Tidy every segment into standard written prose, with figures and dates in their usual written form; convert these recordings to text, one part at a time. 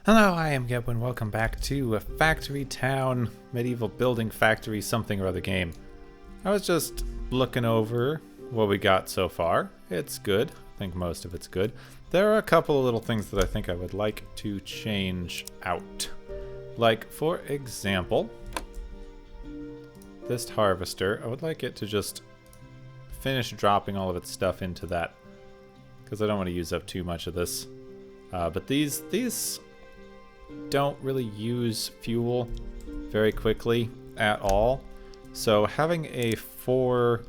Hello, I am Gepwin. Welcome back to a Factory Town medieval building factory something or other game. I was just looking over what we got so far. It's good. I think most of it's good. There are a couple of little things that I think I would like to change out. Like, for example, this harvester, I would like it to just finish dropping all of its stuff into that, because I don't want to use up too much of this. But these don't really use fuel very quickly at all. So having a 4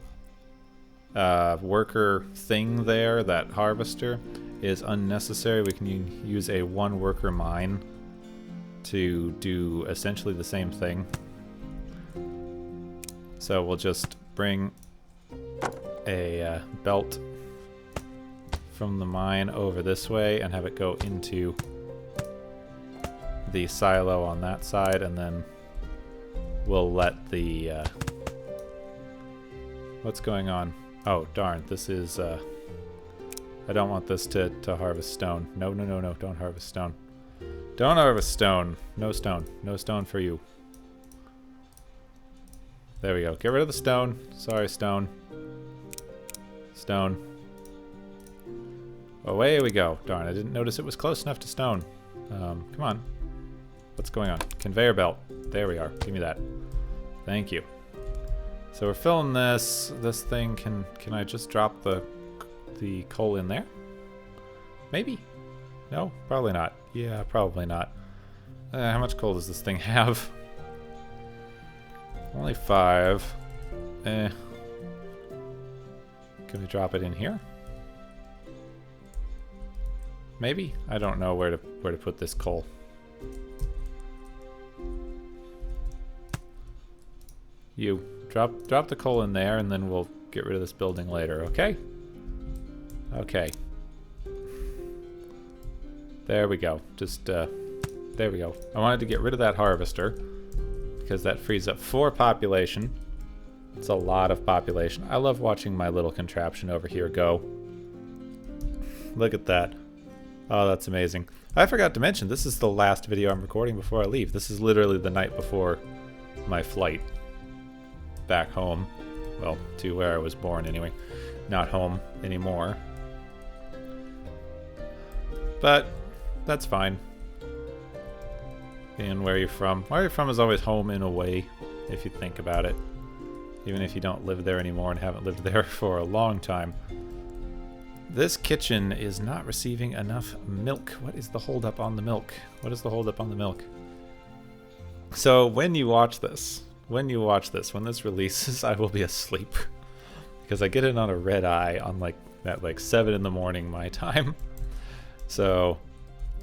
worker thing there, that harvester, is unnecessary. We can use a 1 worker mine to do essentially the same thing. So we'll just bring a belt from the mine over this way and have it go into the silo on that side, and then we'll let the what's going on? Oh darn, this is I don't want this to harvest stone. No, don't harvest stone. Don't harvest stone. No stone. No stone for you. There we go. Get rid of the stone. Sorry, stone. Stone. Away we go. Darn, I didn't notice it was close enough to stone. Come on. What's going on? Conveyor belt. There we are. Give me that. Thank you. So we're filling this. This thing can I just drop the coal in there? Maybe. No, probably not. Yeah, probably not. How much coal does this thing have? Only 5. Can we drop it in here? Maybe. I don't know where to put this coal. You drop the coal in there, and then we'll get rid of this building later, okay? Okay. There we go. Just there we go. I wanted to get rid of that harvester because that frees up 4 population. It's a lot of population. I love watching my little contraption over here go. Look at that. Oh, that's amazing. I forgot to mention, this is the last video I'm recording before I leave. This is literally the night before my flight back home. Well, to where I was born anyway. Not home anymore. But that's fine. And where you're from. Where you're from is always home in a way, if you think about it. Even if you don't live there anymore and haven't lived there for a long time. This kitchen is not receiving enough milk. What is the holdup on the milk? What is the holdup on the milk? So when you watch this, when this releases, I will be asleep. Because I get it on a red eye on at 7 in the morning my time. So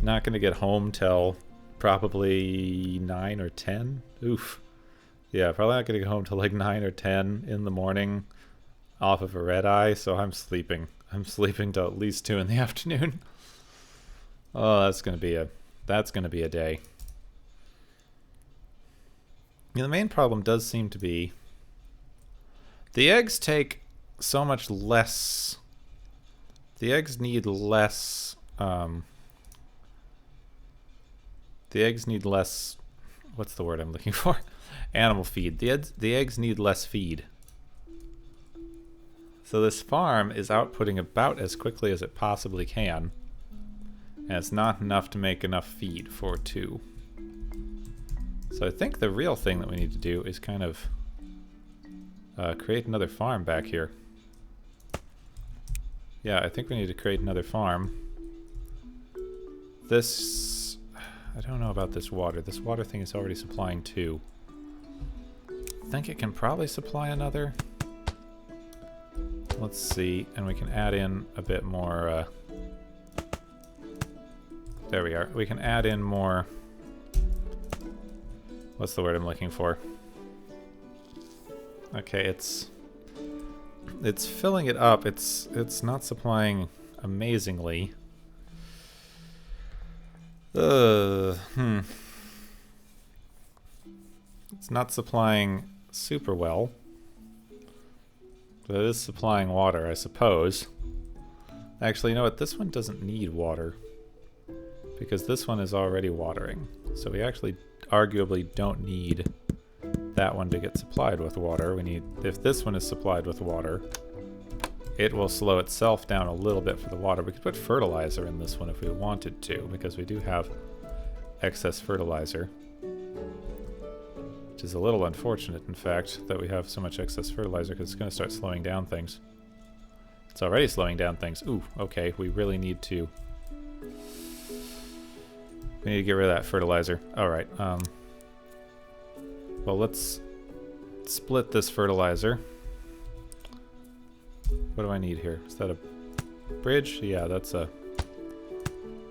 not going to get home till probably 9 or 10. Oof. Yeah, probably not going to get home till like 9 or 10 in the morning off of a red eye, so I'm sleeping. I'm sleeping till at least 2 in the afternoon. Oh, that's gonna be a day. The main problem does seem to be the eggs take so much less. The eggs need less. The eggs need less. What's the word I'm looking for? Animal feed. The eggs need less feed. So this farm is outputting about as quickly as it possibly can. And it's not enough to make enough feed for 2. So I think the real thing that we need to do is kind of create another farm back here. Yeah, I think we need to create another farm. This... I don't know about this water. This water thing is already supplying 2. I think it can probably supply another. Let's see, and we can add in a bit more, there we are. We can add in more, what's the word I'm looking for? Okay, it's filling it up. It's not supplying amazingly. It's not supplying super well. But it is supplying water, I suppose. Actually, you know what? This one doesn't need water. because this one is already watering. So we actually arguably don't need that one to get supplied with water. We need, if this one is supplied with water, it will slow itself down a little bit for the water. We could put fertilizer in this one if we wanted to, because we do have excess fertilizer. Which is a little unfortunate, in fact, that we have so much excess fertilizer, because it's going to start slowing down things. It's already slowing down things. Ooh, okay, we really need to... We need to get rid of that fertilizer. Alright, well, let's split this fertilizer. What do I need here? Is that a bridge? Yeah, that's a...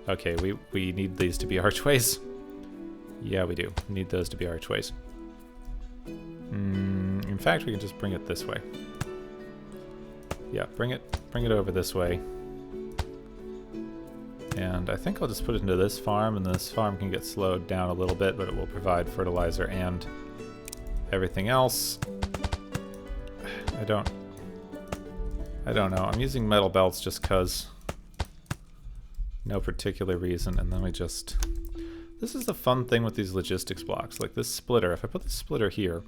Okay, we need these to be archways. Yeah, we do. We need those to be archways. In fact, we can just bring it this way. Yeah, bring it over this way. And I think I'll just put it into this farm, and this farm can get slowed down a little bit, but it will provide fertilizer and everything else. I don't know. I'm using metal belts just because. No particular reason, and then we just... This is the fun thing with these logistics blocks. Like this splitter, if I put the splitter here,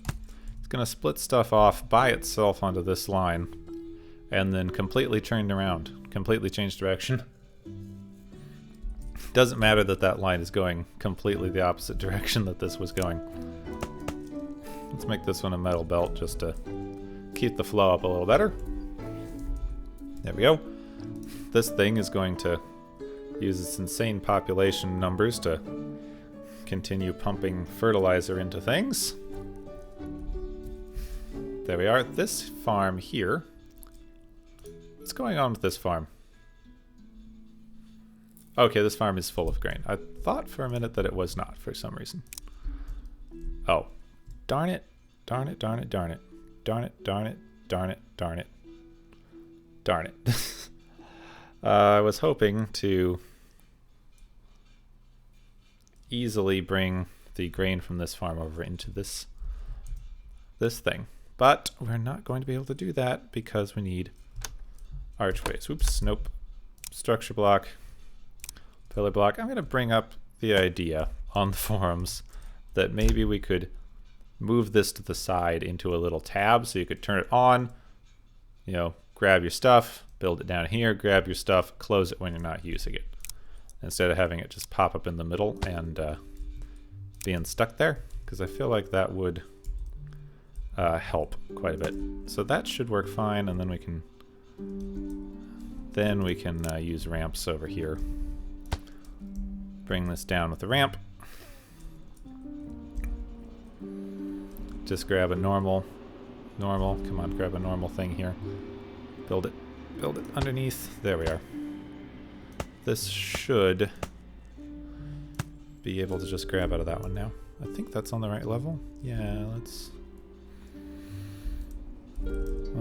it's going to split stuff off by itself onto this line, and then completely turned around, completely change direction. Doesn't matter that that line is going completely the opposite direction that this was going. Let's make this one a metal belt just to keep the flow up a little better. There we go. This thing is going to use its insane population numbers to continue pumping fertilizer into things. There we are. This farm here. What's going on with this farm? Okay, this farm is full of grain. I thought for a minute that it was not for some reason. Oh. Darn it. Darn it, darn it, darn it. Darn it, darn it, darn it, darn it. Darn it. I was hoping to easily bring the grain from this farm over into this thing. But we're not going to be able to do that because we need archways. Oops, nope. Structure block. Pillar block. I'm going to bring up the idea on the forums that maybe we could move this to the side into a little tab so you could turn it on, you know, grab your stuff, build it down here, grab your stuff, close it when you're not using it. Instead of having it just pop up in the middle and being stuck there, because I feel like that would help quite a bit. So that should work fine, and then we can use ramps over here. Bring this down with the ramp. Just grab a normal, come on, grab a normal thing here. Build it underneath. There we are. This should be able to just grab out of that one now. I think that's on the right level. Yeah, let's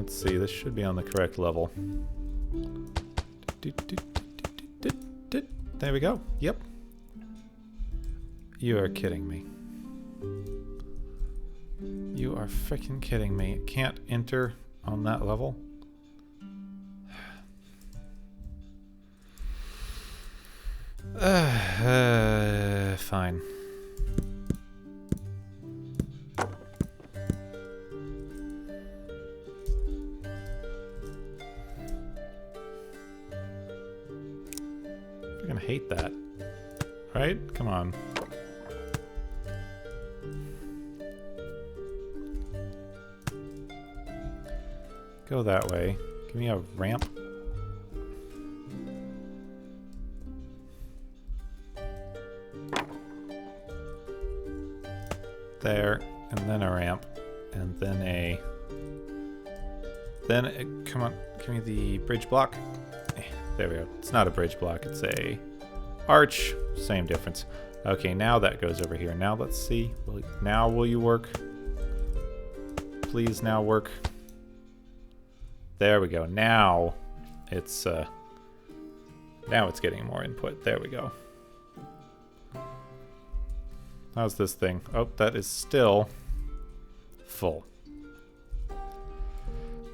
see. This should be on the correct level. There we go. Yep. You are kidding me. You are freaking kidding me. It can't enter on that level. Fine. You're gonna hate that, right? Come on. Go that way. Give me a ramp. There, and then a ramp, and then come on, give me the bridge block. There we go. It's not a bridge block, it's a arch. Same difference. Okay, now that goes over here. Now let's see. Now will you work? Please now work. There we go. Now it's getting more input. There we go. How's this thing? Oh, that is still full.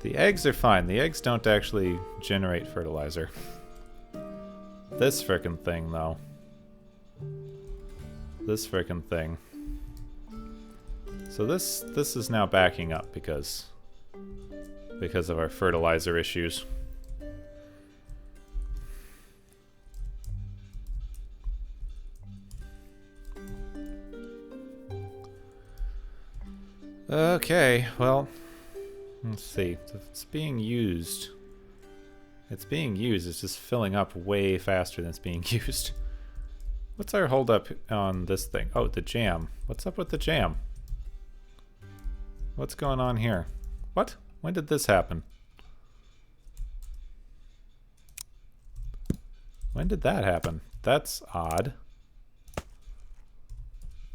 The eggs are fine. The eggs don't actually generate fertilizer. This frickin' thing, though. This frickin' thing. So this is now backing up because of our fertilizer issues. Okay, well, let's see. It's being used. It's being used. It's just filling up way faster than it's being used. What's our holdup on this thing? Oh, the jam. What's up with the jam? What's going on here? What? When did this happen? When did that happen? That's odd.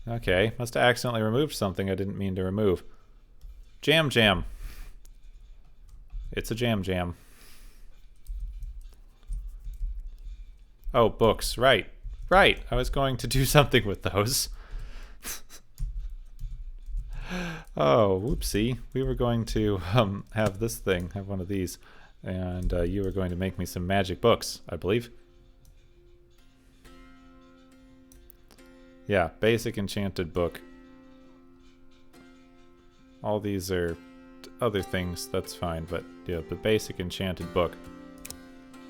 Okay, must have accidentally removed something I didn't mean to remove. Jam jam. It's a jam jam. Oh, books. Right. Right. I was going to do something with those. Oh, whoopsie. We were going to have this thing, have one of these. And you were going to make me some magic books, I believe. Yeah, basic enchanted book. All these are other things, that's fine, but yeah, the basic enchanted book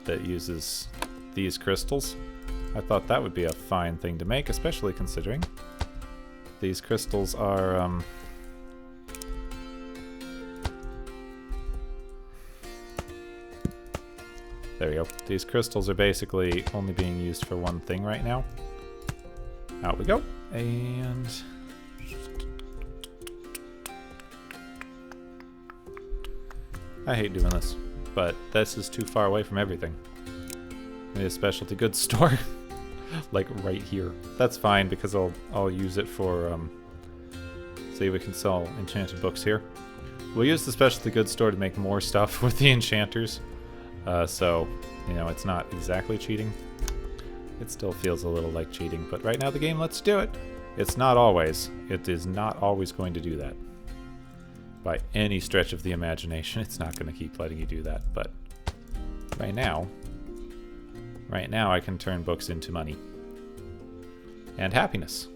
that uses these crystals. I thought that would be a fine thing to make, especially considering these crystals are there we go. These crystals are basically only being used for one thing right now. Out we go. And I hate doing this, but this is too far away from everything. Maybe a specialty goods store. Like right here. That's fine because I'll use it for see, we can sell enchanted books here. We'll use the specialty goods store to make more stuff with the enchanters. So, you know, it's not exactly cheating. It still feels a little like cheating, but right now the game lets do it. It's not always. It is not always going to do that. By any stretch of the imagination, it's not going to keep letting you do that, but right now I can turn books into money. And happiness.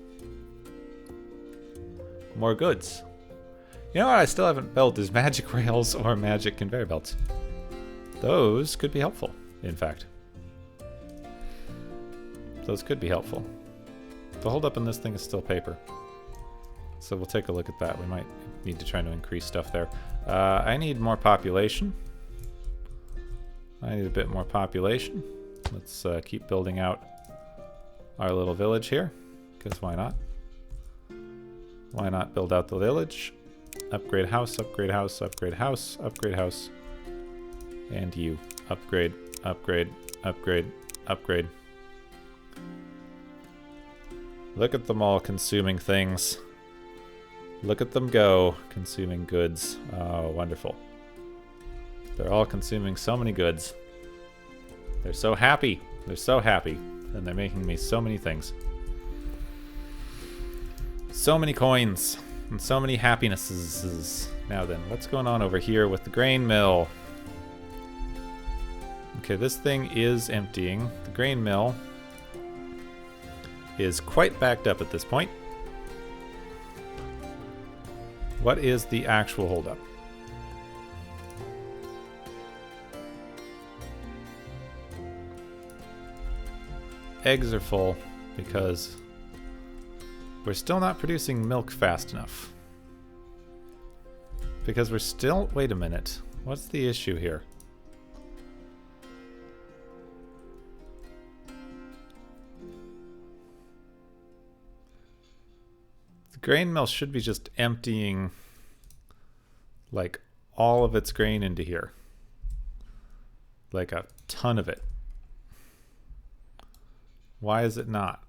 More goods. You know what I still haven't built is magic rails or magic conveyor belts. Those could be helpful, in fact. Those could be helpful. The holdup in this thing is still paper. So we'll take a look at that. We might need to try to increase stuff there. I need more population. I need a bit more population. Let's keep building out our little village here, because why not? Why not build out the village? Upgrade house, upgrade house, upgrade house, upgrade house. And you. Upgrade, upgrade, upgrade, upgrade. Look at them all consuming things. Look at them go, consuming goods. Oh, wonderful. They're all consuming so many goods. They're so happy. They're so happy. And they're making me so many things. So many coins. And so many happinesses. Now then, what's going on over here with the grain mill? Okay, this thing is emptying. The grain mill is quite backed up at this point. What is the actual holdup? Eggs are full because we're still not producing milk fast enough. Because we're still... Wait a minute. What's the issue here? The grain mill should be just emptying like all of its grain into here. Like a ton of it. Why is it not?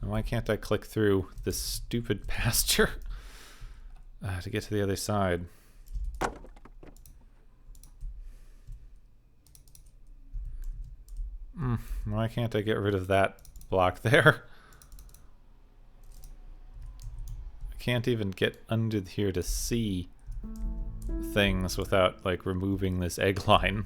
And why can't I click through this stupid pasture to get to the other side? Why can't I get rid of that block there? I can't even get under here to see things without like removing this egg line.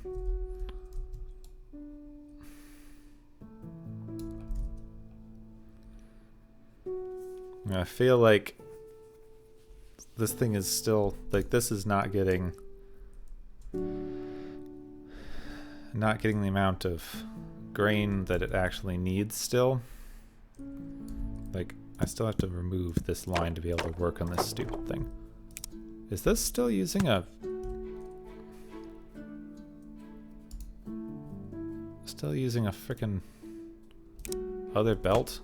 I feel like this thing is still, like, this is not getting the amount of grain that it actually needs still. Like, I still have to remove this line to be able to work on this stupid thing. Is this still using a... Still using a frickin' other belt?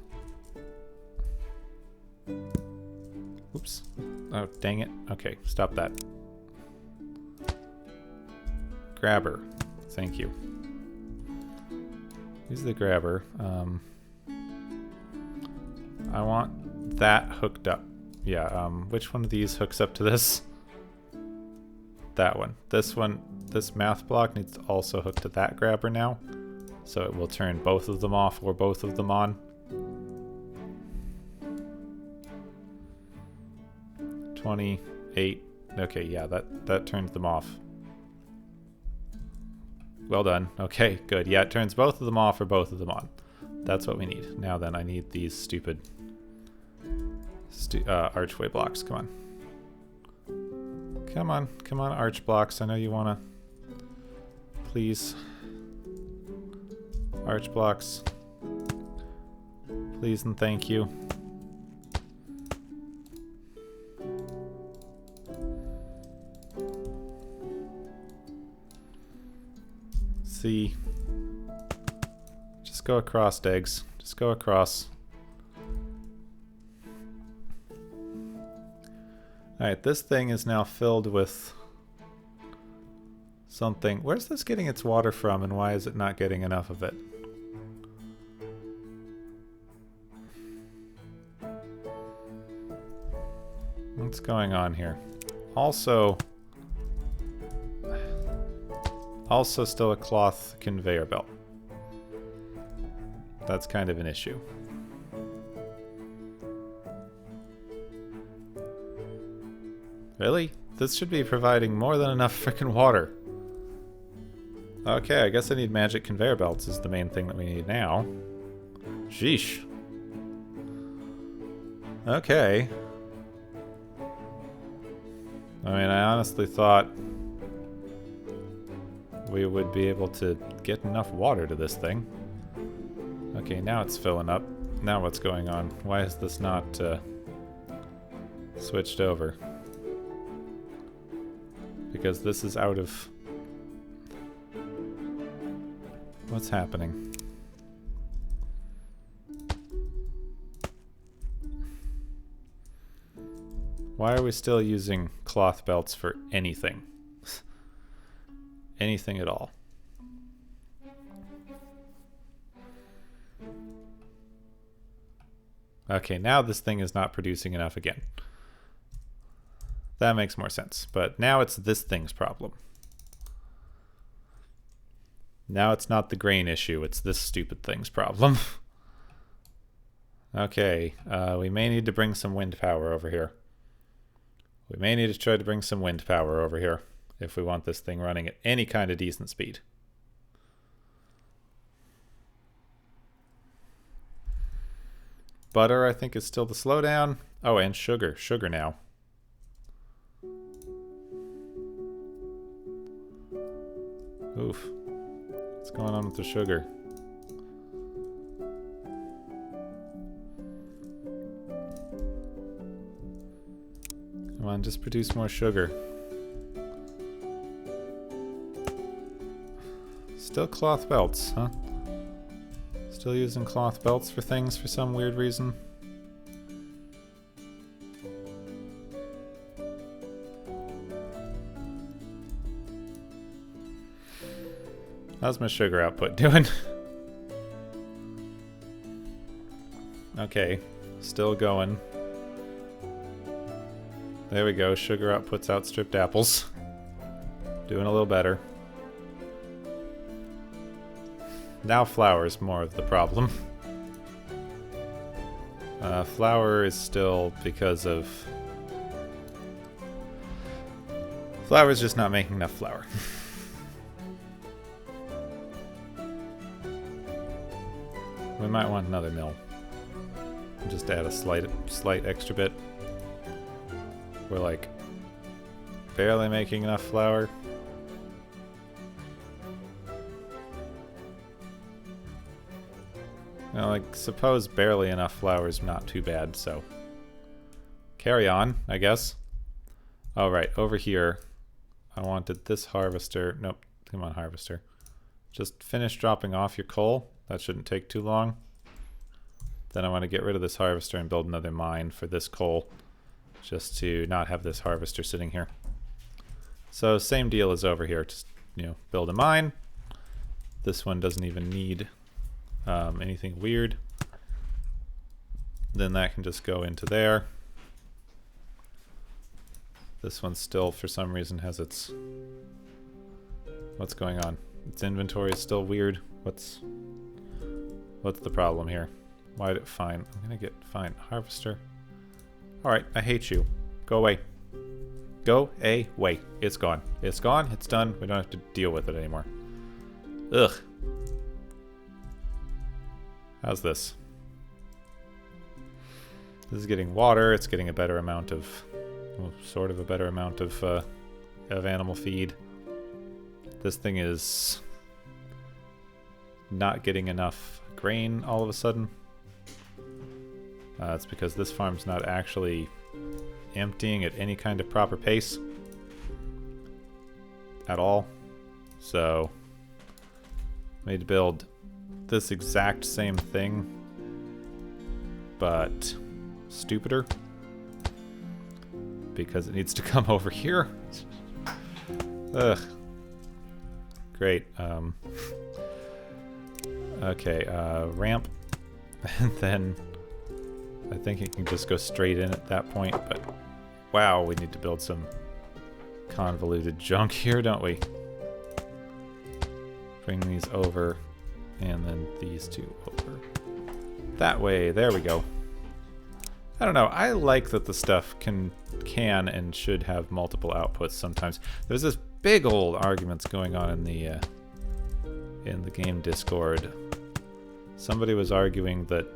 Oops. Oh, dang it. Okay, stop that. Grabber. Thank you. Use the grabber. I want that hooked up. Yeah, which one of these hooks up to this? That one. This one, this math block needs to also hook to that grabber now. So it will turn both of them off or both of them on. 28. Okay, yeah, that turns them off. Well done. Okay, good. Yeah, it turns both of them off or both of them on. That's what we need. Now then, I need these stupid archway blocks. Come on. Come on. Come on, arch blocks. I know you want to. Please. Arch blocks. Please and thank you. See. Just go across, Eggs. Just go across. Alright, this thing is now filled with something. Where's this getting its water from, and why is it not getting enough of it? What's going on here? Also still a cloth conveyor belt. That's kind of an issue. Really? This should be providing more than enough frickin' water. Okay, I guess I need magic conveyor belts is the main thing that we need now. Sheesh. Okay. I mean, I honestly thought we would be able to get enough water to this thing. Okay, now it's filling up. Now what's going on? Why is this not switched over? Because this is out of... What's happening? Why are we still using cloth belts for anything? Anything at all. Okay, now this thing is not producing enough again. That makes more sense. But now it's this thing's problem. Now it's not the grain issue, it's this stupid thing's problem. Okay, we may need to bring some wind power over here. We may need to try to bring some wind power over here if we want this thing running at any kind of decent speed. Butter, I think, is still the slowdown. Oh, and sugar. Sugar now. Oof. What's going on with the sugar? Come on, just produce more sugar. Still cloth belts, huh? Still using cloth belts for things for some weird reason. How's my sugar output doing? Okay, still going. There we go, sugar output's outstripped apples. Doing a little better. Now flour's more of the problem. Flour is still because of... Flour's just not making enough flour. We might want another mill. Just add a slight extra bit. We're like barely making enough flour. Now, like, suppose barely enough flour is not too bad, so carry on, I guess. All right, over here, I wanted this harvester. Nope, come on, harvester. Just finish dropping off your coal. That shouldn't take too long. Then I want to get rid of this harvester and build another mine for this coal, just to not have this harvester sitting here. So same deal as over here. Just, you know, build a mine. This one doesn't even need anything weird. Then that can just go into there. This one still, for some reason, has its... What's going on? Its inventory is still weird. What's the problem here? Why did it fine? I'm gonna get fine. Harvester. Alright, I hate you. Go away. Go away. It's gone. It's gone. It's done. We don't have to deal with it anymore. Ugh. How's this? This is getting water. It's getting a better amount of... Well, sort of a better amount of animal feed. This thing is not getting enough grain all of a sudden. It's because this farm's not actually emptying at any kind of proper pace at all. So I need to build this exact same thing, but stupider, because it needs to come over here. Ugh. Great. Okay, ramp. And then I think it can just go straight in at that point, but wow, we need to build some convoluted junk here, don't we? Bring these over, and then these two over. That way, there we go. I don't know, I like that the stuff can and should have multiple outputs sometimes. There's this big old arguments going on in the game Discord. Somebody was arguing that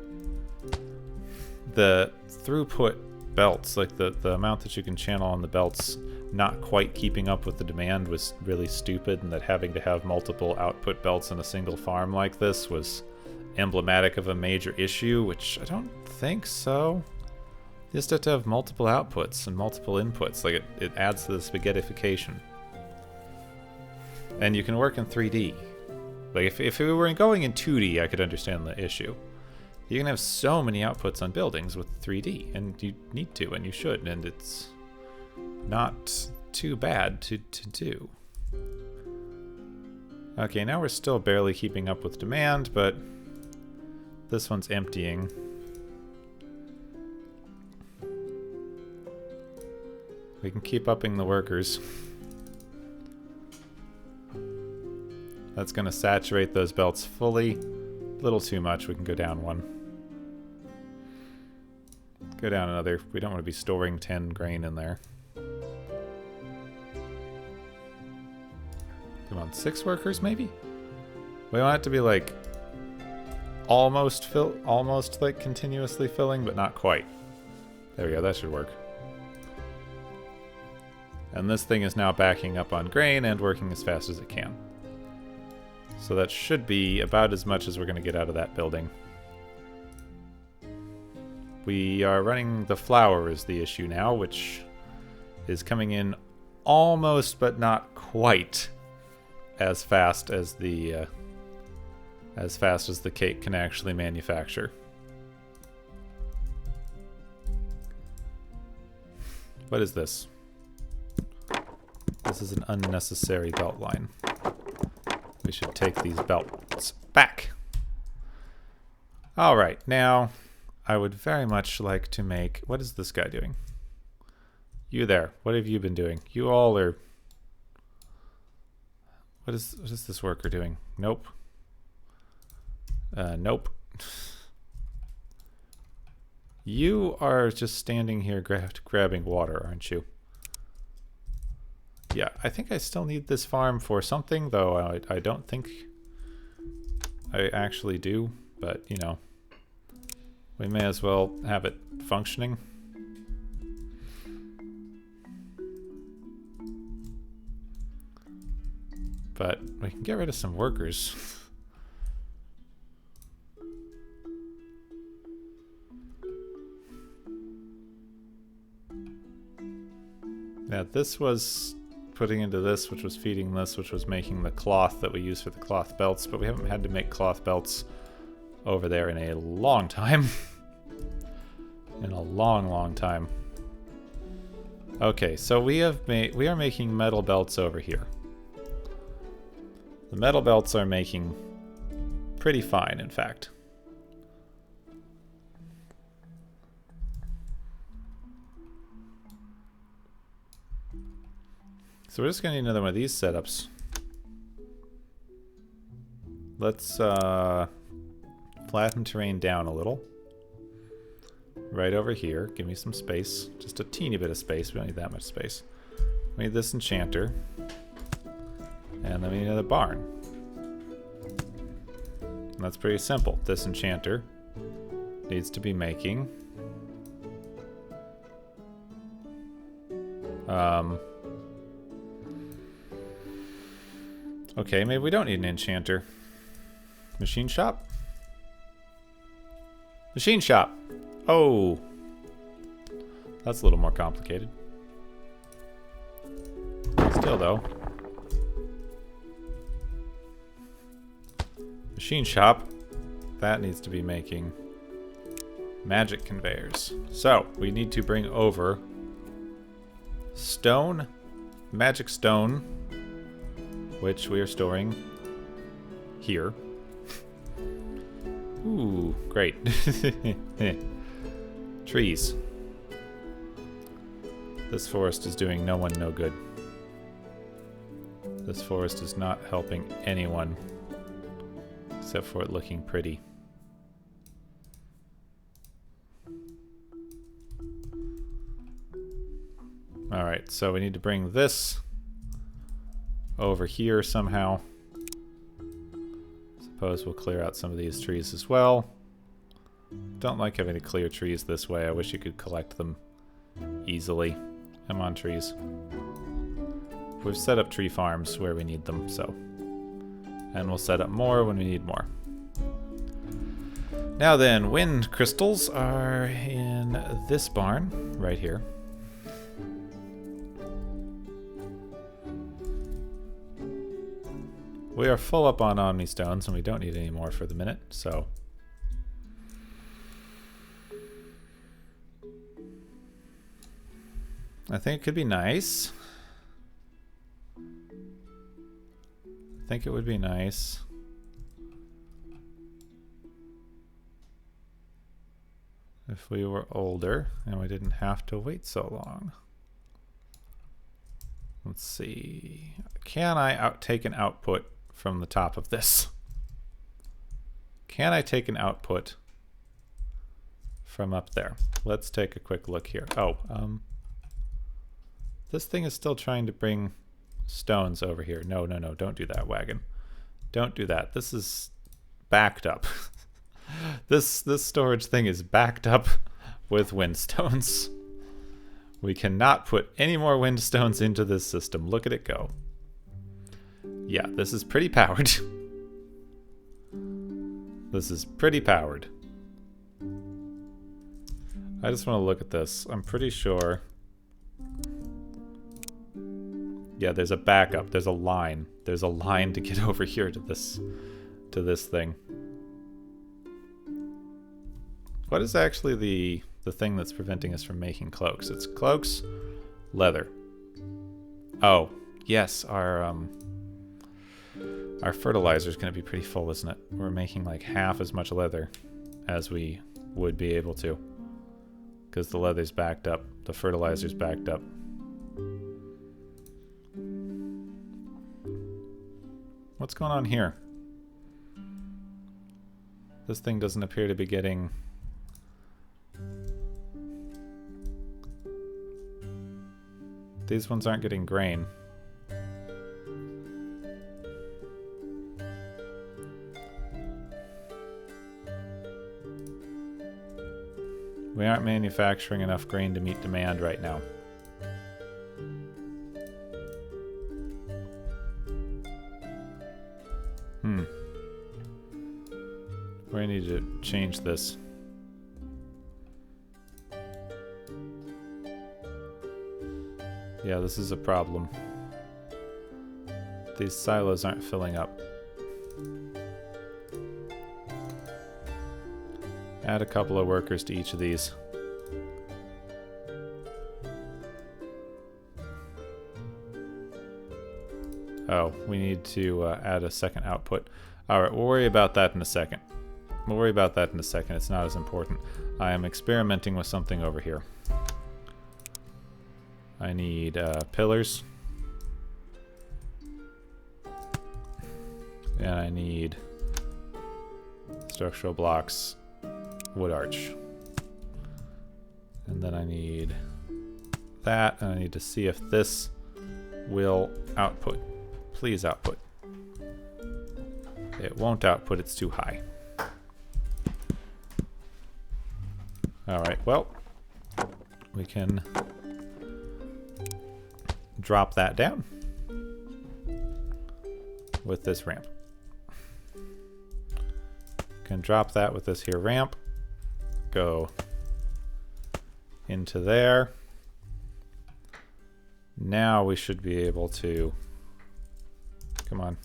the throughput belts, like the amount that you can channel on the belts, not quite keeping up with the demand was really stupid, and that having to have multiple output belts in a single farm like this was emblematic of a major issue, which I don't think so. You just have to have multiple outputs and multiple inputs. Like it adds to the spaghettification. And you can work in 3D. Like if we were going in 2D, I could understand the issue. You can have so many outputs on buildings with 3D, and you need to, and you should, and it's not too bad to do. Okay, now we're still barely keeping up with demand, but this one's emptying. We can keep upping the workers. That's going to saturate those belts fully. A little too much. We can go down one. Go down another. We don't want to be storing 10 grain in there. Come on, 6 workers maybe? We want it to be like almost like continuously filling, but not quite. There we go. That should work. And this thing is now backing up on grain and working as fast as it can. So that should be about as much as we're going to get out of that building. We are running the flour is the issue now, which is coming in almost but not quite as fast as the cake can actually manufacture. What is this? This is an unnecessary belt line. We should take these belts back. Alright, now I would very much like to make... What is this guy doing? You there. What have you been doing? You all are... What is this worker doing? Nope. Nope. You are just standing here grabbing water, aren't you? Yeah, I think I still need this farm for something, though I don't think I actually do, but, you know, we may as well have it functioning. But we can get rid of some workers. Yeah, this was putting into this, which was feeding this, which was making the cloth that we use for the cloth belts, but we haven't had to make cloth belts over there in a long time. In a long time. Okay, so we are making metal belts over here. The metal belts are making pretty fine, in fact. So we're just going to need another one of these setups. Let's flatten terrain down a little. Right over here. Give me some space. Just a teeny bit of space. We don't need that much space. We need this enchanter. And then we need another barn. And that's pretty simple. This enchanter needs to be making... Okay, maybe we don't need an enchanter. Machine shop? Machine shop! Oh! That's a little more complicated. Still, though. Machine shop. That needs to be making magic conveyors. So, we need to bring over stone, magic stone, which we are storing here. Ooh, great. Trees. This forest is doing no one no good. This forest is not helping anyone, except for it looking pretty. Alright, so we need to bring this over here somehow. Suppose we'll clear out some of these trees as well. Don't like having to clear trees this way. I wish you could collect them easily. Come on, trees. We've set up tree farms where we need them, so. And we'll set up more when we need more. Now then, wind crystals are in this barn right here. We are full up on Omni Stones, and we don't need any more for the minute, so... I think it could be nice. I think it would be nice. If we were older, and we didn't have to wait so long. Let's see. Can I take an output from the top of this? Can I take an output from up there? Let's take a quick look here. Oh, this thing is still trying to bring stones over here. No, no, no, don't do that, wagon. Don't do that. This is backed up. This storage thing is backed up with windstones. We cannot put any more windstones into this system. Look at it go. Yeah, this is pretty powered. This is pretty powered. I just want to look at this. I'm pretty sure... Yeah, there's a backup. There's a line. There's a line to get over here to this thing. What is actually the thing that's preventing us from making cloaks? It's cloaks, leather. Oh, yes, our fertilizer is going to be pretty full, isn't it? We're making like half as much leather as we would be able to, because the leather's backed up, the fertilizer's backed up. What's going on here? This thing doesn't appear to be getting... These ones aren't getting grain. We aren't manufacturing enough grain to meet demand right now. We need to change this. Yeah, this is a problem. These silos aren't filling up. Add a couple of workers to each of these. Oh, we need to add a second output. Alright, we'll worry about that in a second. We'll worry about that in a second. It's not as important. I am experimenting with something over here. I need pillars. And I need structural blocks, wood arch. And then I need that, and I need to see if this will output. Please output. It won't output, it's too high. Alright, well, we can drop that down with this ramp. Can drop that with this here ramp. Go into there. Now we should be able to, come on.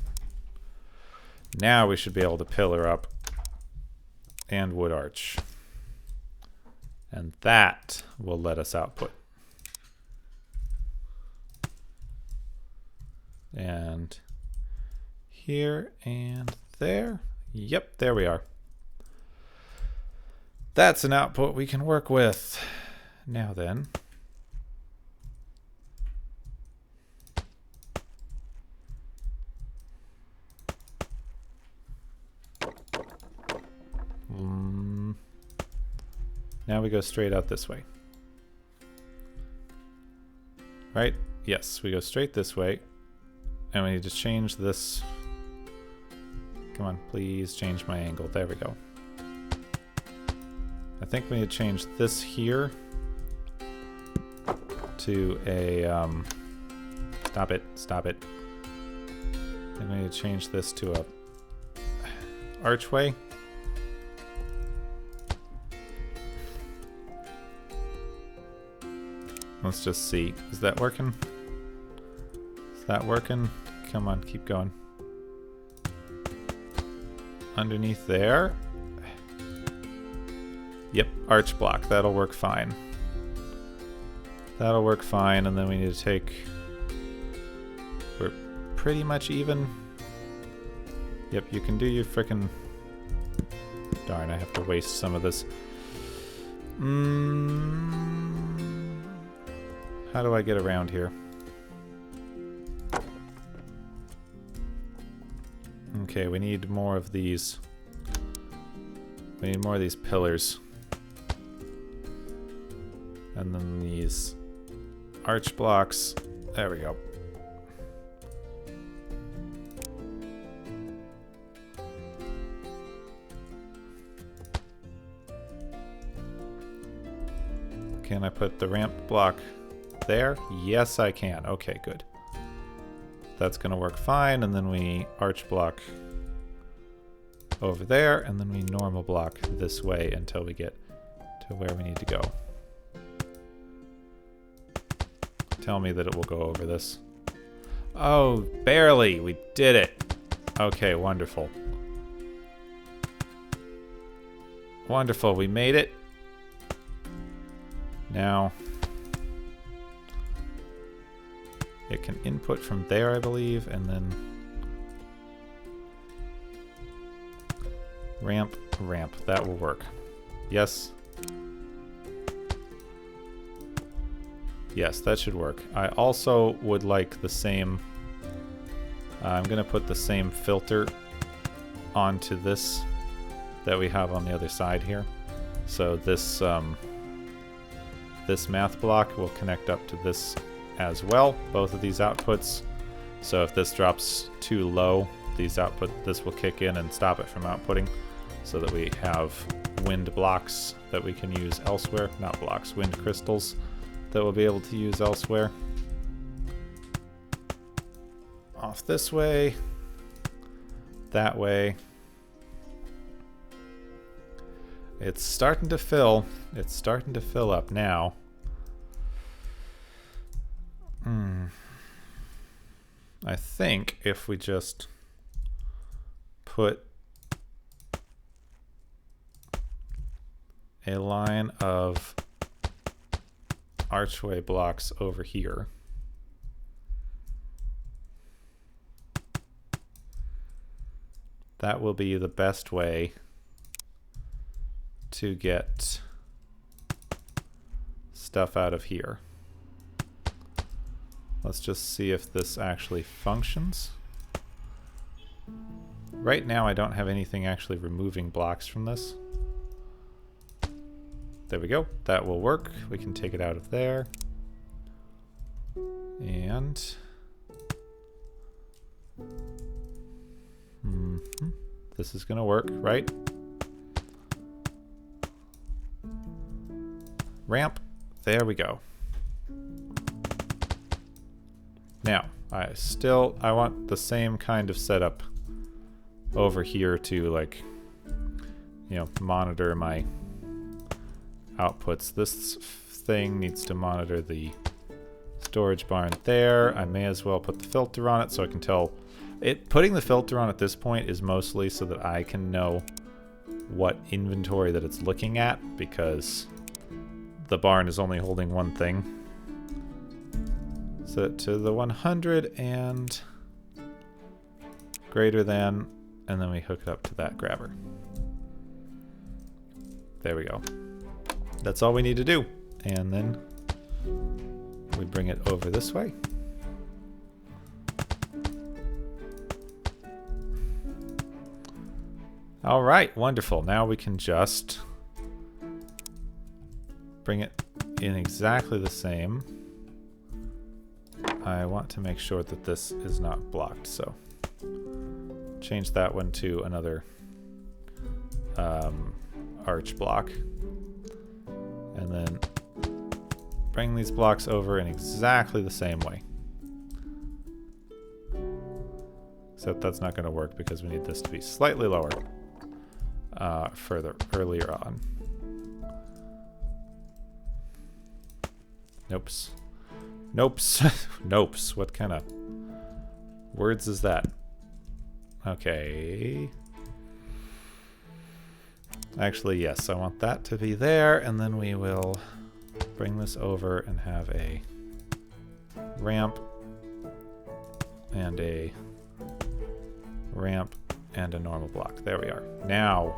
Now we should be able to pillar up and wood arch. And that will let us output. And here and there. Yep, there we are. That's an output we can work with. Now then. Now we go straight out this way. Right? Yes, we go straight this way. And we need to change this. Come on, please change my angle. There we go. I think we need to change this here to a, stop it, stop it. And we need to change this to a archway. Let's just see. Is that working? Is that working? Come on, keep going. Underneath there. Yep, arch block. That'll work fine. That'll work fine, and then we need to take... We're pretty much even. Yep, you can do your frickin'... Darn, I have to waste some of this. How do I get around here? Okay, we need more of these. We need more of these pillars. And then these arch blocks. There we go. Can I put the ramp block there? Yes, I can. Okay, good. That's gonna work fine, and then we arch block over there, and then we normal block this way until we get to where we need to go. Tell me that it will go over this. Oh, barely! We did it! Okay, wonderful. Wonderful, we made it. Now... it can input from there, I believe, and then ramp, ramp. That will work. Yes. Yes, that should work. I also would like the same... I'm going to put the same filter onto this that we have on the other side here. So this, this math block will connect up to this as well, both of these outputs. So if this drops too low, this will kick in and stop it from outputting, so that we have wind blocks that we can use elsewhere. Not blocks, wind crystals that we'll be able to use elsewhere. Off this way. That way. It's starting to fill. It's starting to fill up now. I think if we just put a line of archway blocks over here. That will be the best way to get stuff out of here. Let's just see if this actually functions. Right now I don't have anything actually removing blocks from this. There we go. That will work. We can take it out of there. And this is going to work, right? Ramp. There we go. Now, I want the same kind of setup over here to, like, you know, monitor my outputs. This thing needs to monitor the storage barn there. I may as well put the filter on it so I can tell. Putting the filter on at this point is mostly so that I can know what inventory that it's looking at, because the barn is only holding one thing. Set it to the 100 and greater than, and then we hook it up to that grabber. There we go. That's all we need to do. And then we bring it over this way. All right, wonderful. Now we can just bring it in exactly the same. I want to make sure that this is not blocked, so change that one to another arch block. And then bring these blocks over in exactly the same way. Except that's not going to work because we need this to be slightly lower earlier on. Nopes. Nopes. Nopes. What kind of words is that? Okay. Actually, yes, I want that to be there, and then we will bring this over and have a ramp and a ramp and a normal block. There we are. Now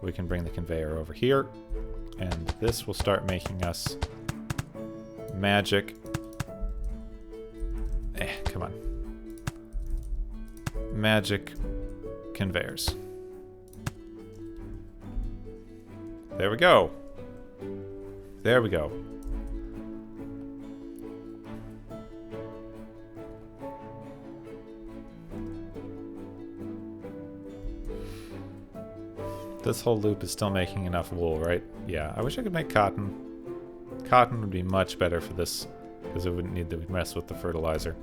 we can bring the conveyor over here, and this will start making us magic. Come on. Magic conveyors. There we go. There we go. This whole loop is still making enough wool, right? Yeah, I wish I could make cotton. Cotton would be much better for this, because it wouldn't need to mess with the fertilizer.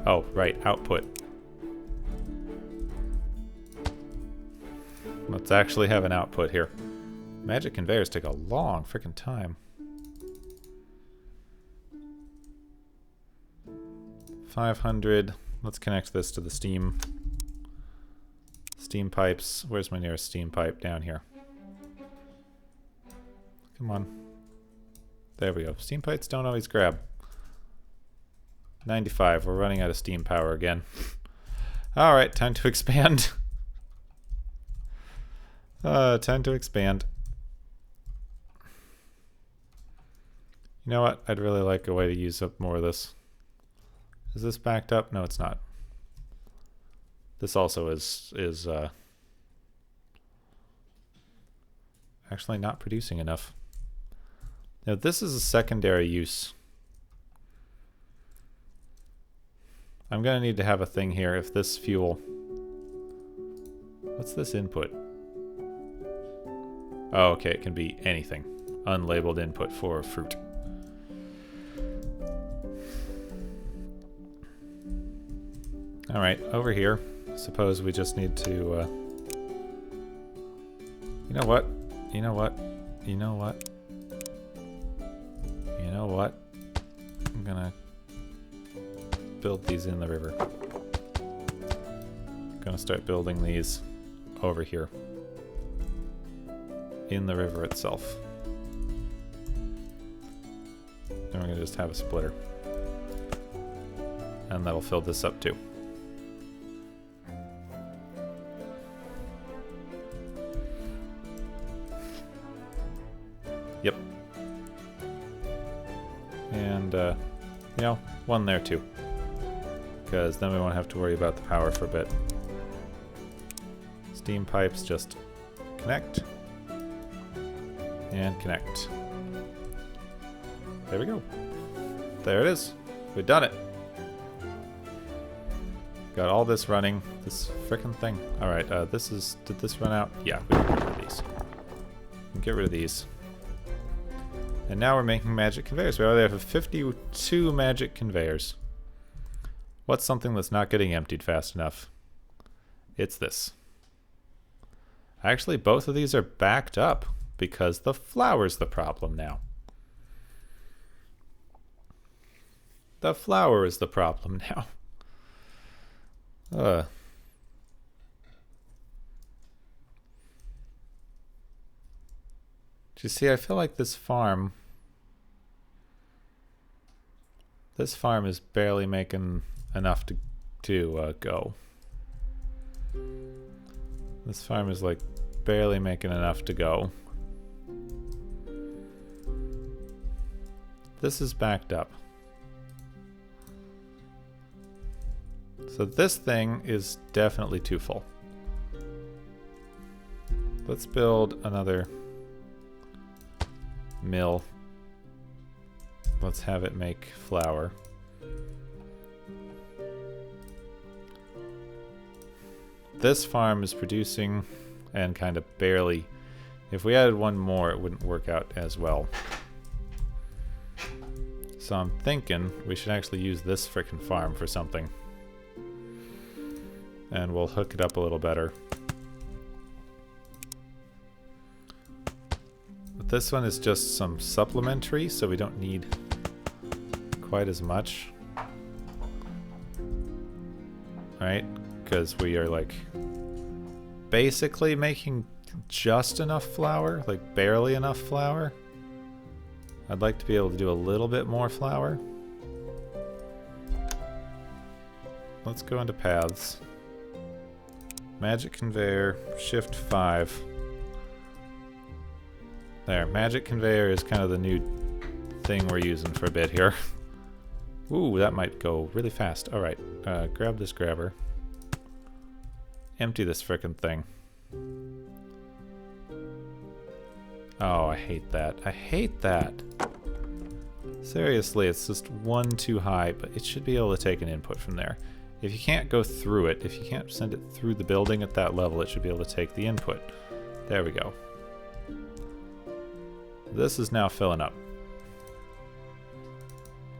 Oh, right, output. Let's actually have an output here. Magic conveyors take a long freaking time. 500. Let's connect this to the steam pipes. Where's my nearest steam pipe? Down here. Come on. There we go. Steam pipes don't always grab. 95. We're running out of steam power again. Alright, time to expand. Time to expand. You know what? I'd really like a way to use up more of this. Is this backed up? No, it's not. This also is actually not producing enough. Now this is a secondary use. I'm gonna need to have a thing here if this fuel... What's this input? Oh, okay, it can be anything. Unlabeled input for fruit. Alright, over here. Suppose we just need to, You know what? You know what? You know what? You know what? I'm gonna build these in the river. Gonna start building these over here. In the river itself. And we're gonna just have a splitter. And that'll fill this up too. Yep. And, you know, one there too. Because then we won't have to worry about the power for a bit. Steam pipes just connect. And connect. There we go. There it is. We've done it. Got all this running. This frickin' thing. Alright, this is... Did this run out? Yeah, we can get rid of these. Get rid of these. And now we're making magic conveyors. We already have 52 magic conveyors. What's something that's not getting emptied fast enough? It's this. Actually, both of these are backed up because the flour's the problem now. The flour is the problem now. Do you see, I feel like this farm is barely making enough to go. This farm is like barely making enough to go. This is backed up. So this thing is definitely too full. Let's build another mill. Let's have it make flour. This farm is producing and kind of barely. If we added one more, it wouldn't work out as well. So I'm thinking we should actually use this frickin' farm for something. And we'll hook it up a little better. But this one is just some supplementary, so we don't need quite as much. Right? Because we are like basically making just enough flour, like barely enough flour. I'd like to be able to do a little bit more flour. Let's go into paths. Magic conveyor, shift 5. There, magic conveyor is kind of the new thing we're using for a bit here. Ooh, that might go really fast. Alright, grab this grabber. Empty this frickin' thing. Oh, I hate that. I hate that. Seriously, it's just one too high, but it should be able to take an input from there. If you can't go through it, if you can't send it through the building at that level, it should be able to take the input. There we go. This is now filling up.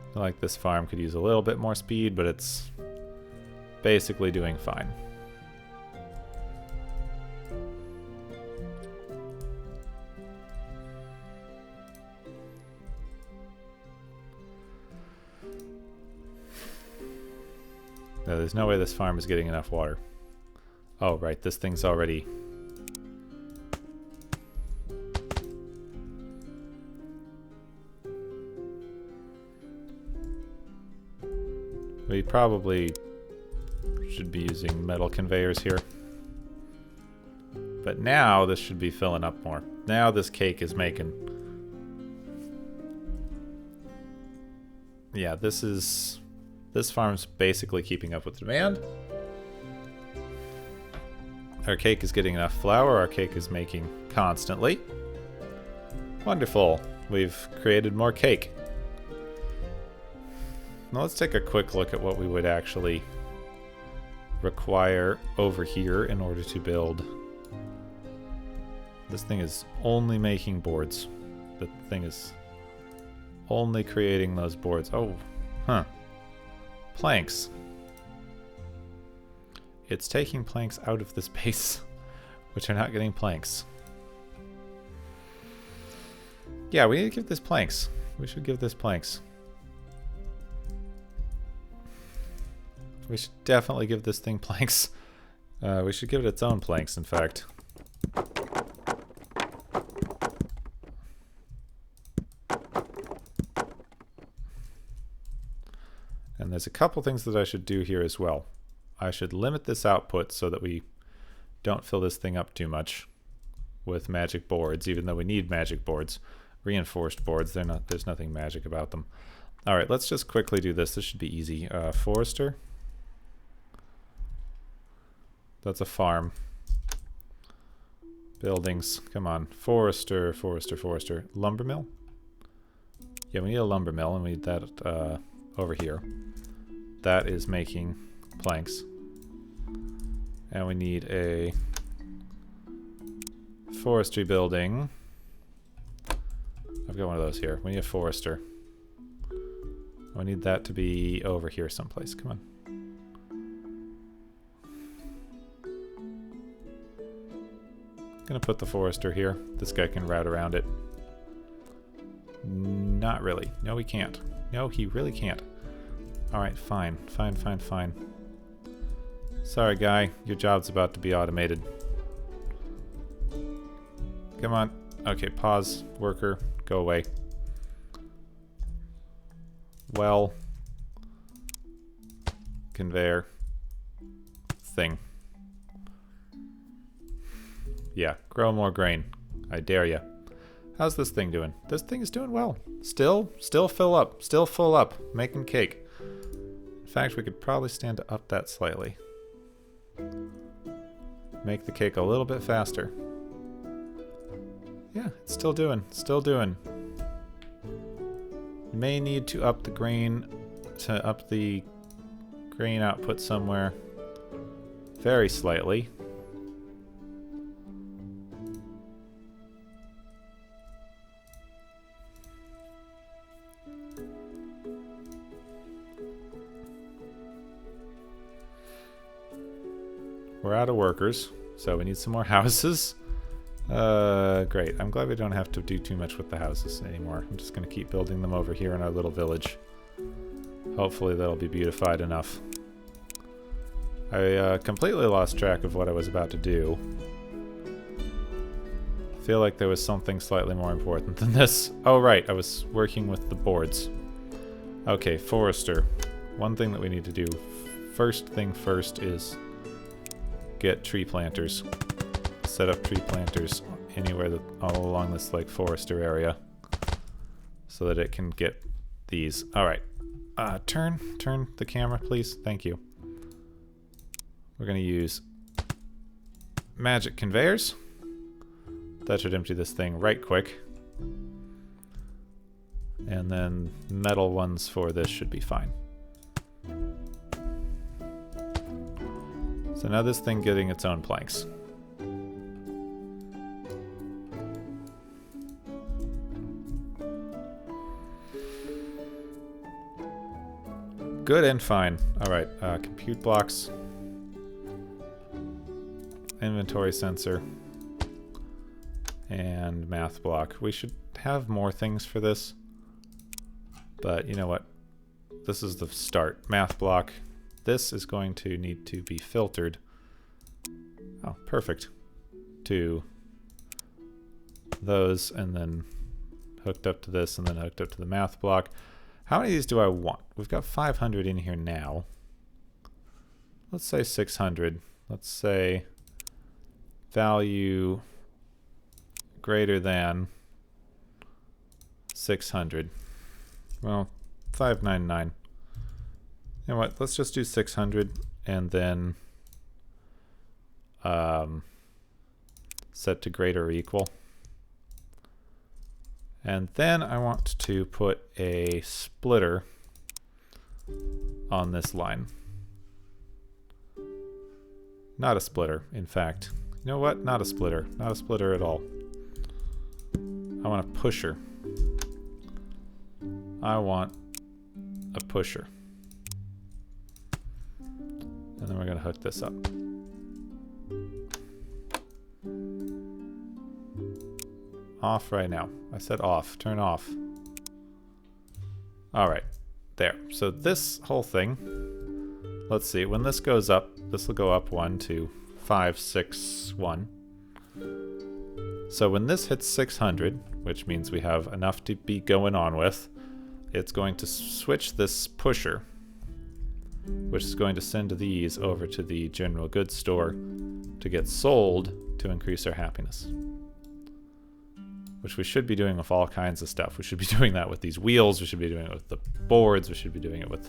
I feel like this farm could use a little bit more speed, but it's basically doing fine. No, there's no way this farm is getting enough water. Oh, right, this thing's already... We probably should be using metal conveyors here. But now this should be filling up more. Now this cake is making... Yeah, this farm's basically keeping up with demand. Our cake is getting enough flour. Our cake is making constantly. Wonderful. We've created more cake. Now let's take a quick look at what we would actually require over here in order to build This thing is only making boards. The thing is only creating those boards. Oh, huh. Planks. It's taking planks out of this base, which are not getting planks. Yeah, we need to give this planks. We should give this planks. We should definitely give this thing planks. We should give it its own planks, in fact. And there's a couple things that I should do here as well. I should limit this output so that we don't fill this thing up too much with magic boards, even though we need magic boards. Reinforced boards, there's nothing magic about them. Alright, let's just quickly do this. This should be easy. Forester. That's a farm. Buildings. Come on. Forester, forester, forester. Lumber mill? Yeah, we need a lumber mill, and we need that over here. That is making planks. And we need a forestry building. I've got one of those here. We need a forester. I need that to be over here someplace. Come on. Gonna put the forester here. This guy can route around it. Not really. No, he can't. No, he really can't. Alright, fine. Fine, fine, fine. Sorry, guy. Your job's about to be automated. Come on. Okay, pause. Worker. Go away. Well. Conveyor. Thing. Yeah, grow more grain. I dare ya. How's this thing doing? This thing is doing well. Still fill up. Still full up. Making cake. In fact, we could probably stand up that slightly. Make the cake a little bit faster. Yeah, it's still doing. Still doing. May need to up the grain output somewhere very slightly. We're out of workers, so we need some more houses. Great. I'm glad we don't have to do too much with the houses anymore. I'm just going to keep building them over here in our little village. Hopefully that'll be beautified enough. I completely lost track of what I was about to do. I feel like there was something slightly more important than this. Oh, right. I was working with the boards. Okay, forester. One thing that we need to do first thing first is get tree planters. Set up tree planters anywhere that all along this like forester area so that it can get these. Alright. Turn the camera, please. Thank you. We're gonna use magic conveyors. That should empty this thing right quick. And then metal ones for this should be fine. So now this thing getting its own planks. Good and fine. Alright, compute blocks. Inventory sensor. And math block. We should have more things for this. But you know what? This is the start. Math block. This is going to need to be filtered. Oh, perfect. To those, and then hooked up to this, and then hooked up to the math block. How many of these do I want? We've got 500 in here now. Let's say 600. Let's say value greater than 600. Well, 599. You know what? Let's just do 600 and then set to greater or equal. And then I want to put a splitter on this line. Not a splitter, in fact. You know what? Not a splitter. Not a splitter at all. I want a pusher. I want a pusher. And then we're going to hook this up. Off right now. I said off. Turn off. Alright. There. So this whole thing, let's see. When this goes up, this will go up 1, 2, 5, 6, 1. So when this hits 600, which means we have enough to be going on with, it's going to switch this pusher, which is going to send these over to the general goods store to get sold to increase our happiness. Which we should be doing with all kinds of stuff. We should be doing that with these wheels, we should be doing it with the boards, we should be doing it with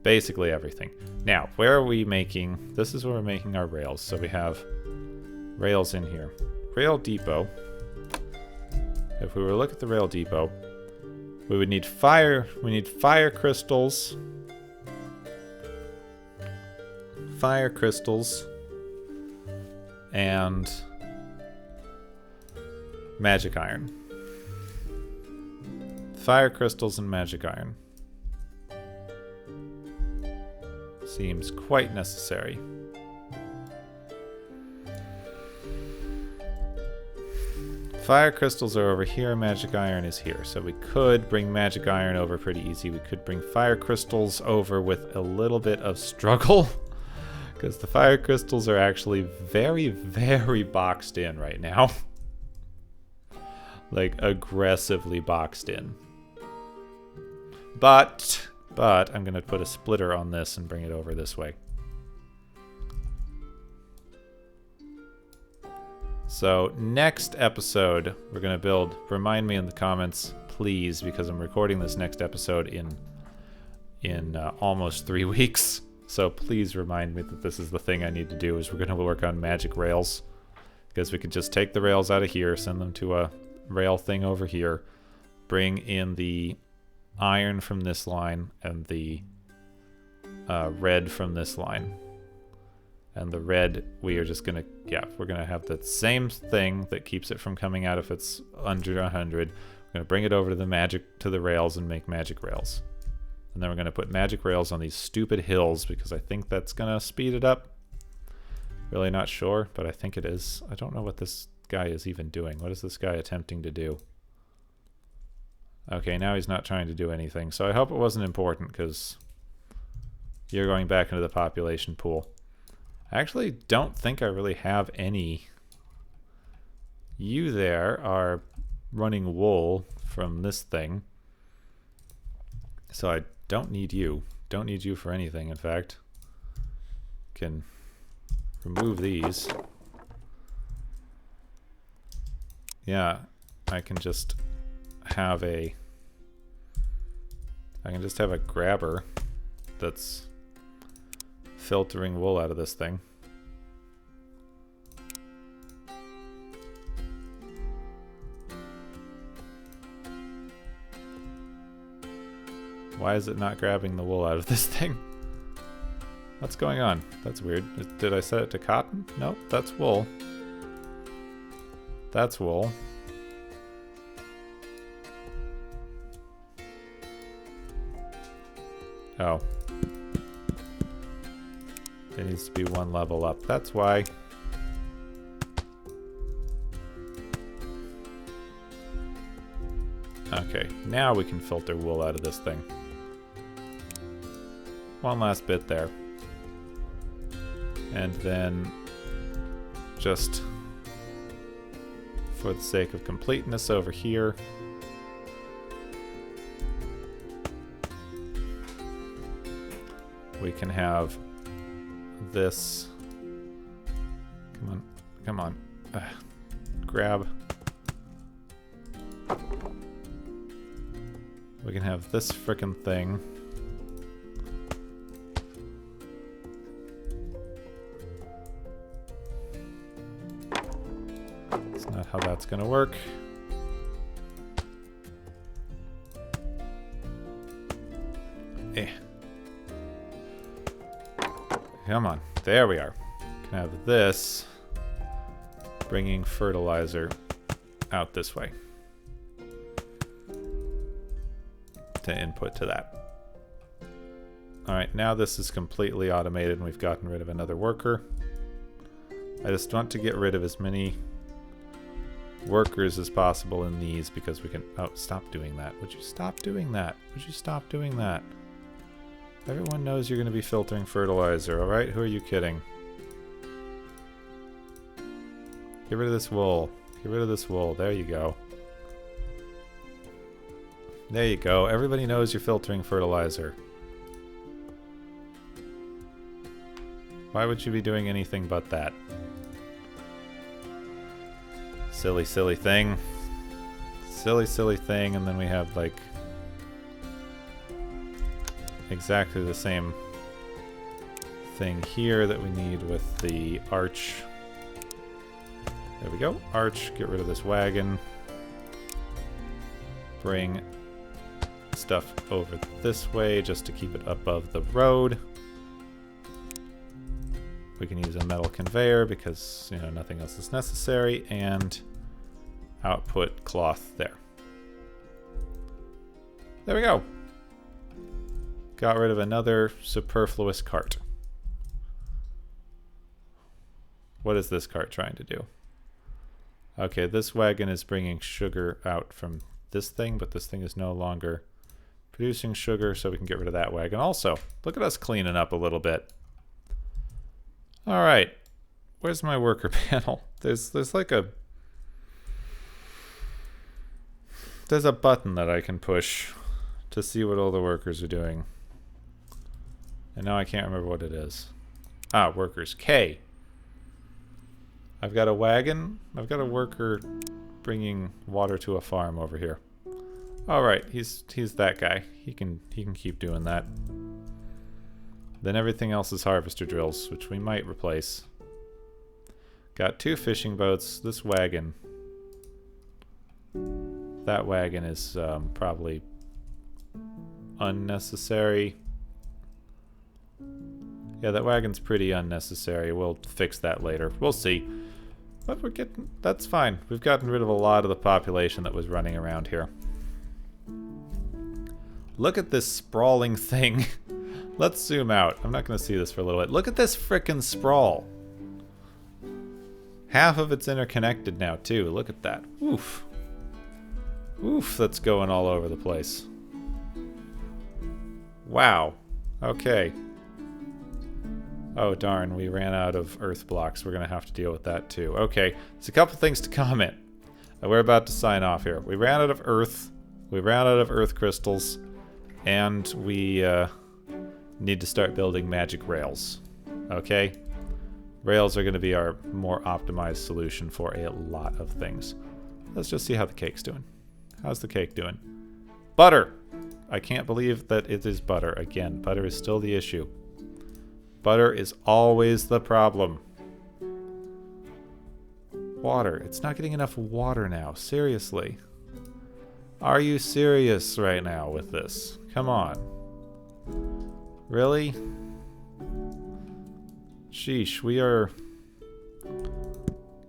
basically everything. Now, where are we making, this is where we're making our rails. So we have rails in here. Rail depot. If we were to look at the rail depot, we would need fire crystals. Fire crystals. And magic iron. Fire crystals and magic iron. Seems quite necessary. Fire crystals are over here, magic iron is here. So we could bring magic iron over pretty easy. We could bring fire crystals over with a little bit of struggle. Because the fire crystals are actually very, very boxed in right now. Like, aggressively boxed in. But I'm going to put a splitter on this and bring it over this way. So, next episode, we're going to build... Remind me in the comments, please, because I'm recording this next episode in almost 3 weeks. So please remind me that this is the thing I need to do, is we're going to work on magic rails. Because we could just take the rails out of here, send them to a rail thing over here, bring in the iron from this line, and the red from this line. And the red, we are just going to, yeah, we're going to have the same thing that keeps it from coming out if it's under 100. We're going to bring it over to the rails and make magic rails. And then we're going to put magic rails on these stupid hills because I think that's going to speed it up. Really not sure, but I think it is. I don't know what this guy is even doing. What is this guy attempting to do? Okay, now he's not trying to do anything. So I hope it wasn't important because you're going back into the population pool. I actually don't think I really have any. You there are running wool from this thing. So I don't need you. Don't need you for anything, in fact. Can remove these. Yeah, I can just have a grabber that's filtering wool out of this thing. Why is it not grabbing the wool out of this thing? What's going on? That's weird. Did I set it to cotton? Nope, that's wool. That's wool. Oh. It needs to be one level up. That's why. Okay, now we can filter wool out of this thing. One last bit there. And then, just for the sake of completeness over here, we can have this. Come on, come on. Grab. We can have this frickin' thing. That's not how that's gonna work. Come on. There we are. Can have this bringing fertilizer out this way. to input to that. Alright, now this is completely automated and we've gotten rid of another worker. I just want to get rid of as many workers as possible in these because we can... Oh, stop doing that. Would you stop doing that? Would you stop doing that? Everyone knows you're going to be filtering fertilizer, alright? Who are you kidding? Get rid of this wool. Get rid of this wool. There you go. There you go. Everybody knows you're filtering fertilizer. Why would you be doing anything but that? Silly, silly thing. Silly, silly thing, and then we have, like, exactly the same thing here that we need with the arch. There we go. Arch, get rid of this wagon. Bring stuff over this way just to keep it above the road. We can use a metal conveyor because, you know, nothing else is necessary, and output cloth there. There we go. Got rid of another superfluous cart. What is this cart trying to do? Okay, this wagon is bringing sugar out from this thing, but this thing is no longer producing sugar, so we can get rid of that wagon. Also, look at us cleaning up a little bit. All right, where's my worker panel? There's like a button that I can push to see what all the workers are doing. And now I can't remember what it is. Ah, workers. K. I've got a wagon. I've got a worker bringing water to a farm over here. All right, he's that guy. He can keep doing that. Then everything else is harvester drills, which we might replace. Got 2 fishing boats. This wagon. That wagon is probably unnecessary. Yeah, that wagon's pretty unnecessary. We'll fix that later. We'll see. But we're getting... That's fine. We've gotten rid of a lot of the population that was running around here. Look at this sprawling thing. Let's zoom out. I'm not going to see this for a little bit. Look at this frickin' sprawl. Half of it's interconnected now, too. Look at that. Oof. Oof, that's going all over the place. Wow. Okay. Oh, darn. We ran out of earth blocks. We're going to have to deal with that, too. Okay. There's a couple things to comment. We're about to sign off here. We ran out of earth. We ran out of earth crystals. And we need to start building magic rails. Okay? Rails are going to be our more optimized solution for a lot of things. Let's just see how the cake's doing. How's the cake doing? Butter! I can't believe that it is butter. Again, butter is still the issue. Butter is always the problem. Water. It's not getting enough water now. Seriously. Are you serious right now with this? Come on. Really? Sheesh, we're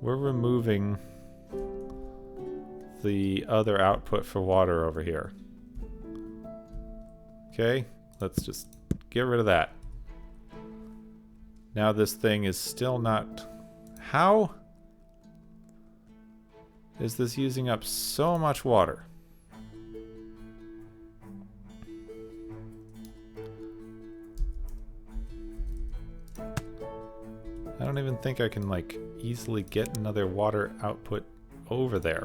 removing the other output for water over here. Okay, let's just get rid of that. Now this thing is still not... How is this using up so much water? I don't even think I can, like, easily get another water output over there.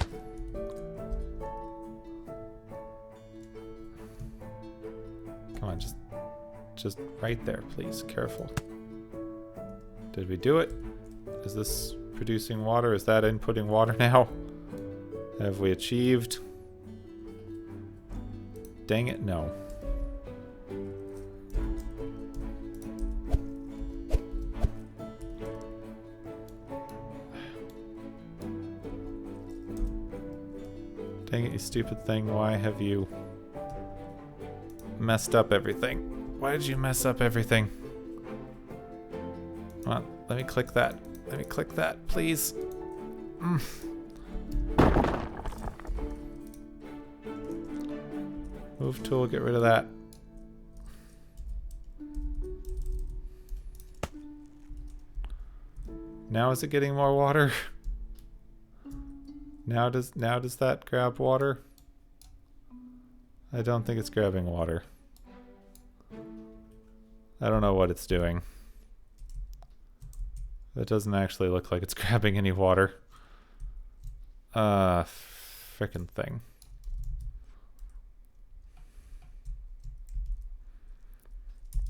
Come on, just right there, please. Careful. Did we do it? Is this producing water? Is that inputting water now? Have we achieved? Dang it, no. Dang it, you stupid thing. Why have you messed up everything? Why did you mess up everything? Come on, let me click that. Let me click that, please. Move tool, get rid of that. Now is it getting more water? Now does that grab water? I don't think it's grabbing water. I don't know what it's doing. That doesn't actually look like it's grabbing any water. Frickin' thing.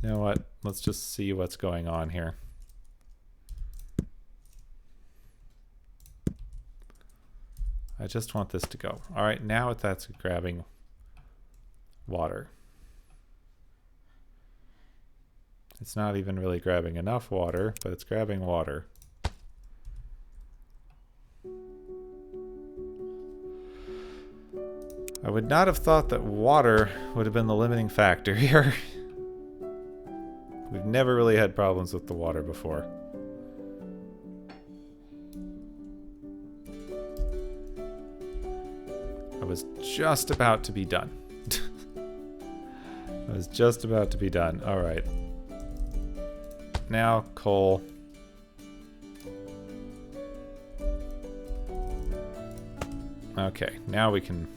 You know what? Let's just see what's going on here. I just want this to go. All right, now that's grabbing water. It's not even really grabbing enough water, but it's grabbing water. I would not have thought that water would have been the limiting factor here. We've never really had problems with the water before. I was just about to be done. I was just about to be done. All right. Now, coal. Okay, now we can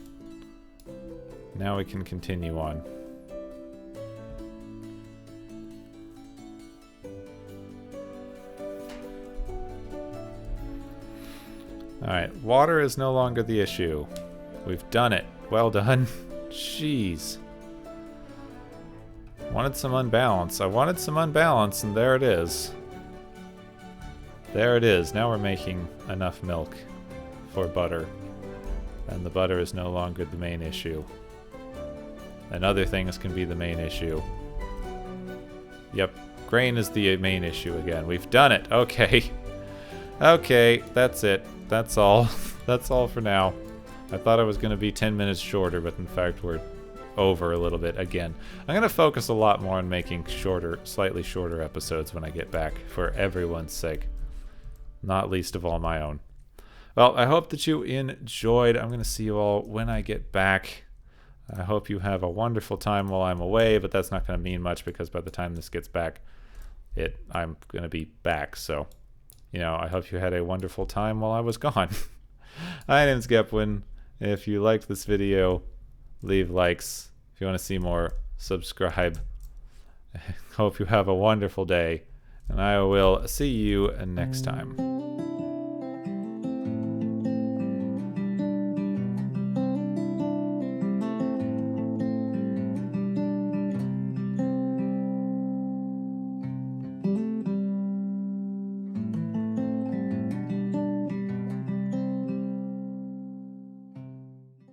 continue on. All right, water is no longer the issue. We've done it. Well done. Jeez. Wanted some unbalance. I wanted some unbalance, and there it is. There it is. Now we're making enough milk for butter. And the butter is no longer the main issue. And other things can be the main issue. Yep. Grain is the main issue again. We've done it. Okay. Okay, that's it. That's all. That's all for now. I thought I was going to be 10 minutes shorter, but in fact we're over a little bit again. I'm going to focus a lot more on making shorter, slightly shorter episodes when I get back, for everyone's sake. Not least of all my own. Well, I hope that you enjoyed. I'm going to see you all when I get back. I hope you have a wonderful time while I'm away, but that's not going to mean much because by the time this gets back, I'm going to be back. So, you know, I hope you had a wonderful time while I was gone. My name's Gepwin. If you liked this video, leave likes. If you want to see more, subscribe. Hope you have a wonderful day, and I will see you next time.